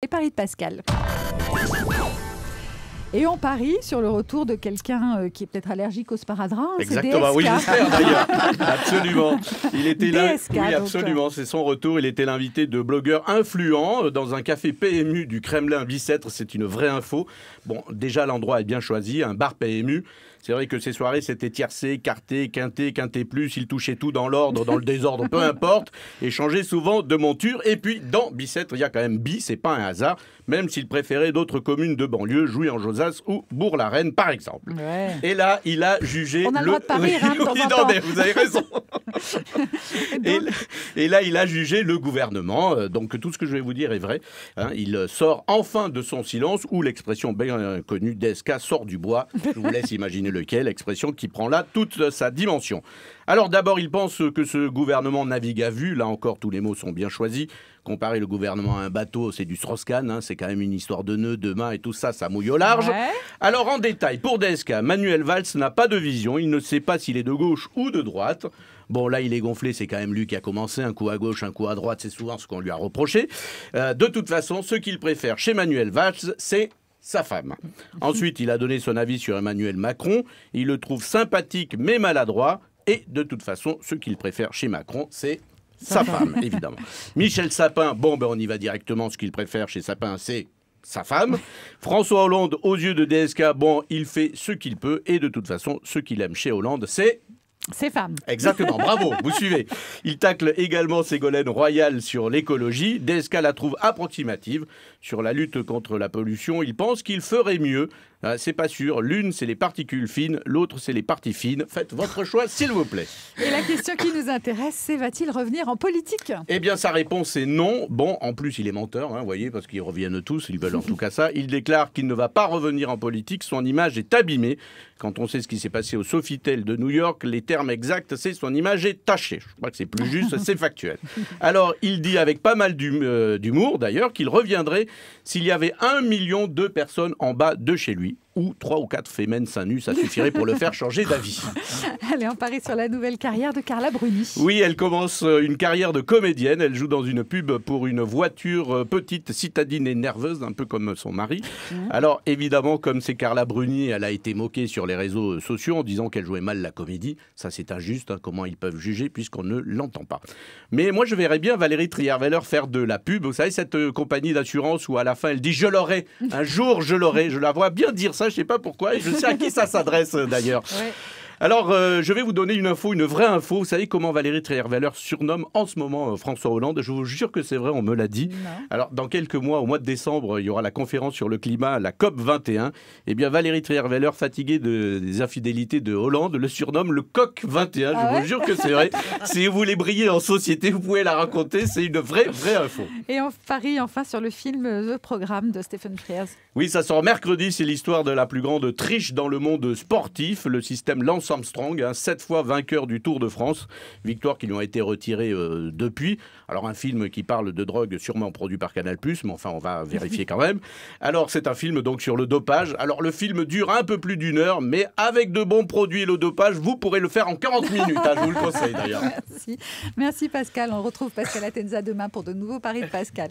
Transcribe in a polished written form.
Les paris de Pascal. Et on parie sur le retour de quelqu'un qui est peut-être allergique au sparadrap. Exactement, oui, j'espère d'ailleurs. Absolument. Il était là. DSK, Oui, absolument, c'est son retour. Il était l'invité de blogueurs influents dans un café PMU du Kremlin-Bicêtre. C'est une vraie info. Bon, déjà, l'endroit est bien choisi, un bar PMU. C'est vrai que ces soirées, c'était tiercé, quarté, quinté, quinté plus. Il touchait tout dans l'ordre, dans le désordre, peu importe. Et changeait souvent de monture. Et puis, dans Bicêtre, il y a quand même Bi, c'est pas un hasard. Même s'il préférait d'autres communes de banlieue, Jouy-en-Josas ou Bourg-la-Reine, par exemple. Ouais. Et là, il a jugé... On a le droit de parier, hein, de temps en temps. Vous avez raison. Et là, il a jugé le gouvernement. Donc, tout ce que je vais vous dire est vrai. Hein, il sort enfin de son silence, où l'expression bien connue DSK sort du bois. Je vous laisse imaginer lequel, expression qui prend là toute sa dimension. Alors d'abord, il pense que ce gouvernement navigue à vue. Là encore, tous les mots sont bien choisis. Comparer le gouvernement à un bateau, c'est du Strauss-Kahn, hein, c'est quand même une histoire de nœuds, de mains et tout ça, ça mouille au large. Ouais. Alors en détail, pour DSK, Manuel Valls n'a pas de vision, il ne sait pas s'il est de gauche ou de droite. Bon, là, il est gonflé, c'est quand même lui qui a commencé, un coup à gauche, un coup à droite, c'est souvent ce qu'on lui a reproché. De toute façon, ce qu'il préfère chez Manuel Valls, c'est sa femme. Ensuite, il a donné son avis sur Emmanuel Macron, il le trouve sympathique mais maladroit, et de toute façon, ce qu'il préfère chez Macron, c'est sa femme, évidemment. Michel Sapin, bon, ben on y va directement. Ce qu'il préfère chez Sapin, c'est sa femme. François Hollande, aux yeux de DSK, bon, il fait ce qu'il peut. Et de toute façon, ce qu'il aime chez Hollande, c'est... Ses femmes. Exactement, bravo, vous suivez. Il tacle également Ségolène Royal sur l'écologie. DSK la trouve approximative. Sur la lutte contre la pollution, il pense qu'il ferait mieux. C'est pas sûr. L'une, c'est les particules fines. L'autre, c'est les parties fines. Faites votre choix, s'il vous plaît. Et la question qui nous intéresse, c'est va-t-il revenir en politique ? Eh bien, sa réponse est non. Bon, en plus, il est menteur, hein, vous voyez, parce qu'ils reviennent tous. Ils veulent en tout cas ça. Il déclare qu'il ne va pas revenir en politique. Son image est abîmée. Quand on sait ce qui s'est passé au Sofitel de New York, les termes exacts, c'est son image est tachée. Je crois que c'est plus juste, c'est factuel. Alors, il dit avec pas mal d'humour, d'ailleurs, qu'il reviendrait s'il y avait 1 million de personnes en bas de chez lui. Ou 3 ou 4 fémènes seins nus, ça suffirait pour le faire changer d'avis. Allez, on parie sur la nouvelle carrière de Carla Bruni. Oui, elle commence une carrière de comédienne. Elle joue dans une pub pour une voiture petite, citadine et nerveuse, un peu comme son mari. Alors, évidemment, comme c'est Carla Bruni, elle a été moquée sur les réseaux sociaux en disant qu'elle jouait mal la comédie. Ça, c'est injuste. Hein, comment ils peuvent juger puisqu'on ne l'entend pas. Mais moi, je verrais bien Valérie Trierweiler faire de la pub. Vous savez, cette compagnie d'assurance où à la fin, elle dit « je l'aurai ». Un jour, je l'aurai. Je la vois bien dire ça. Je ne sais pas pourquoi, et je sais à qui ça s'adresse d'ailleurs. Ouais. Alors, je vais vous donner une info, une vraie info. Vous savez comment Valérie Trierweiler surnomme en ce moment François Hollande ? Je vous jure que c'est vrai, on me l'a dit. Non. Alors, dans quelques mois, au mois de décembre, il y aura la conférence sur le climat, la COP 21. Eh bien, Valérie Trierweiler, fatiguée des infidélités de Hollande, le surnomme le Coq 21. Je vous jure que c'est vrai. Si vous voulez briller en société, vous pouvez la raconter. C'est une vraie info. Et on parie enfin sur le film The Programme de Stephen Frears. Oui, ça sort mercredi. C'est l'histoire de la plus grande triche dans le monde sportif. Le système Lance Armstrong, 7 fois vainqueur du Tour de France. Victoires qui lui ont été retirées depuis. Alors, un film qui parle de drogue, sûrement produit par Canal+, mais enfin, on va vérifier quand même. Alors, c'est un film donc sur le dopage. Alors, le film dure un peu plus d'1 heure, mais avec de bons produits et le dopage, vous pourrez le faire en 40 minutes. Je vous le conseille d'ailleurs. Merci Pascal. On retrouve Pascal Atenza demain pour de nouveaux paris de Pascal.